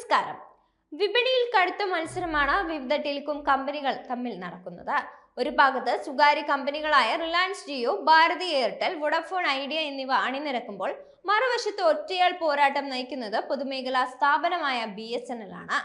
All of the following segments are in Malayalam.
നമസ്കാരം. വിപണിയിൽ കടുത്ത മത്സരമാണ് വിവിധ ടെലികോം കമ്പനികൾ തമ്മിൽ നടക്കുന്നത്. ഒരു ഭാഗത്ത് സ്വകാര്യ കമ്പനികളായ Reliance Jio, Bharti Airtel, Vodafone Idea എന്നിവ അണിനിരക്കുമ്പോൾ മറുവശത്ത് ഒറ്റയാൾ പോരാട്ടം നയിക്കുന്നത് പൊതുമേഖലാ സ്ഥാപനമായ BSNL ആണ്.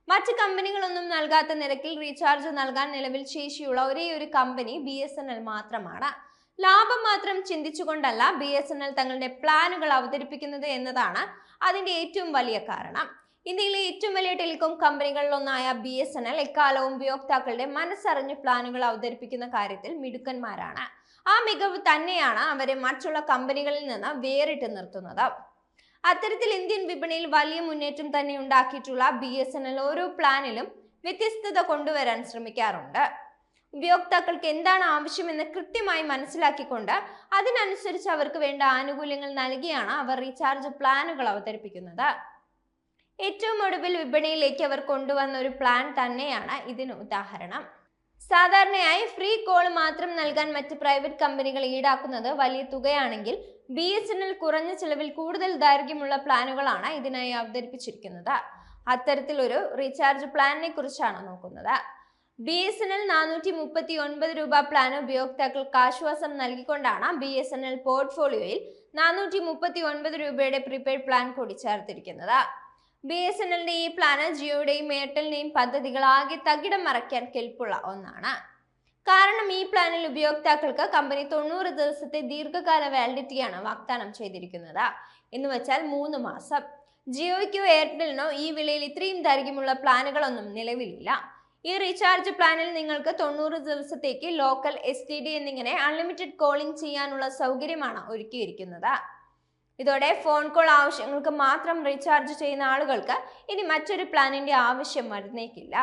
മറ്റ് കമ്പനികളൊന്നും നൽകാത്ത നിരക്കിൽ റീചാർജ് നൽകാൻ നിലവിൽ ശേഷിയുള്ള ഒരേയൊരു കമ്പനി BSNL മാത്രമാണ്. ലാഭം മാത്രം ചിന്തിച്ചുകൊണ്ടല്ല BSNL തങ്ങളുടെ പ്ലാനുകൾ അവതരിപ്പിക്കുന്നത് എന്നതാണ് അതിന്റെ ഏറ്റവും വലിയ കാരണം. ഇന്ത്യയിലെ ഏറ്റവും വലിയ ടെലികോം കമ്പനികളിലൊന്നായ BSNL എക്കാലവും ഉപയോക്താക്കളുടെ മനസ്സറിഞ്ഞ് പ്ലാനുകൾ അവതരിപ്പിക്കുന്ന കാര്യത്തിൽ മിടുക്കന്മാരാണ്. ആ മികവ് തന്നെയാണ് അവരെ മറ്റുള്ള കമ്പനികളിൽ നിന്ന് വേറിട്ട് നിർത്തുന്നത്. അത്തരത്തിൽ ഇന്ത്യൻ വിപണിയിൽ വലിയ മുന്നേറ്റം തന്നെ ഉണ്ടാക്കിയിട്ടുള്ള BSNL ഓരോ പ്ലാനിലും വ്യത്യസ്തത കൊണ്ടുവരാൻ ശ്രമിക്കാറുണ്ട്. ഉപയോക്താക്കൾക്ക് എന്താണ് ആവശ്യമെന്ന് കൃത്യമായി മനസ്സിലാക്കിക്കൊണ്ട് അതിനനുസരിച്ച് അവർക്ക് വേണ്ട ആനുകൂല്യങ്ങൾ നൽകിയാണ് അവർ റീചാർജ് പ്ലാനുകൾ അവതരിപ്പിക്കുന്നത്. ഏറ്റവും ഒടുവിൽ വിപണിയിലേക്ക് അവർ കൊണ്ടുവന്ന ഒരു പ്ലാൻ തന്നെയാണ് ഇതിന് ഉദാഹരണം. സാധാരണയായി ഫ്രീ കോൾ മാത്രം നൽകാൻ മറ്റ് പ്രൈവറ്റ് കമ്പനികൾ ഈടാക്കുന്നത് വലിയ തുകയാണെങ്കിൽ BSNL കുറഞ്ഞ ചിലവിൽ കൂടുതൽ ദൈർഘ്യമുള്ള പ്ലാനുകളാണ് ഇതിനായി അവതരിപ്പിച്ചിരിക്കുന്നത്. അത്തരത്തിലൊരു റീചാർജ് പ്ലാനിനെ കുറിച്ചാണ് നോക്കുന്നത്. BSNL 439 രൂപ പ്ലാൻ ഉപയോക്താക്കൾക്ക് ആശ്വാസം നൽകിക്കൊണ്ടാണ് BSNL പോർട്ട്ഫോളിയോയിൽ 439 രൂപയുടെ പ്രീപെയ്ഡ് പ്ലാൻ കൂടി ചേർത്തിരിക്കുന്നത്. BSNLന്റെ ഈ പ്ലാന് ജിയോയുടെയും എയർടെലിന്റെയും പദ്ധതികൾ ആകെ തകിടം മറിക്കാൻ കെൽപ്പുള്ള ഒന്നാണ്. കാരണം ഈ പ്ലാനിൽ ഉപയോക്താക്കൾക്ക് കമ്പനി 90 ദിവസത്തെ ദീർഘകാല വാലിഡിറ്റിയാണ് വാഗ്ദാനം ചെയ്തിരിക്കുന്നത്. എന്ന് വെച്ചാൽ 3 മാസം. ജിയോയ്ക്കോ എയർടെലിനോ ഈ വിലയിൽ ഇത്രയും ദൈർഘ്യമുള്ള പ്ലാനുകളൊന്നും നിലവിലില്ല. ഈ റീചാർജ് പ്ലാനിൽ നിങ്ങൾക്ക് 90 ദിവസത്തേക്ക് ലോക്കൽ, STD എന്നിങ്ങനെ അൺലിമിറ്റഡ് കോളിംഗ് ചെയ്യാനുള്ള സൗകര്യമാണ് ഒരുക്കിയിരിക്കുന്നത്. ഇതോടെ ഫോൺ കോൾ ആവശ്യങ്ങൾക്ക് മാത്രം റീചാർജ് ചെയ്യുന്ന ആളുകൾക്ക് ഇനി മറ്റൊരു പ്ലാനിന്റെ ആവശ്യം വരുന്നേക്കില്ല.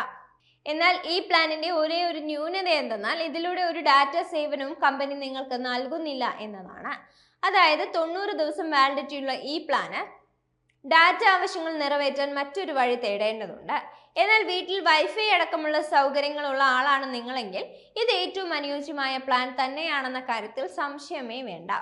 എന്നാൽ ഈ പ്ലാനിന്റെ ഒരേ ഒരു ന്യൂനത എന്തെന്നാൽ ഇതിലൂടെ ഒരു ഡാറ്റ സേവനവും കമ്പനി നിങ്ങൾക്ക് നൽകുന്നില്ല എന്നതാണ്. അതായത് 90 ദിവസം വാലിഡിറ്റിയുള്ള ഈ പ്ലാന് ഡാറ്റ ആവശ്യങ്ങൾ നിറവേറ്റാൻ മറ്റൊരു വഴി തേടേണ്ടതുണ്ട്. എന്നാൽ വീട്ടിൽ വൈഫൈ അടക്കമുള്ള സൗകര്യങ്ങളുള്ള ആളാണ് നിങ്ങളെങ്കിൽ ഇത് ഏറ്റവും അനുയോജ്യമായ പ്ലാൻ തന്നെയാണെന്ന കാര്യത്തിൽ സംശയമേ വേണ്ട.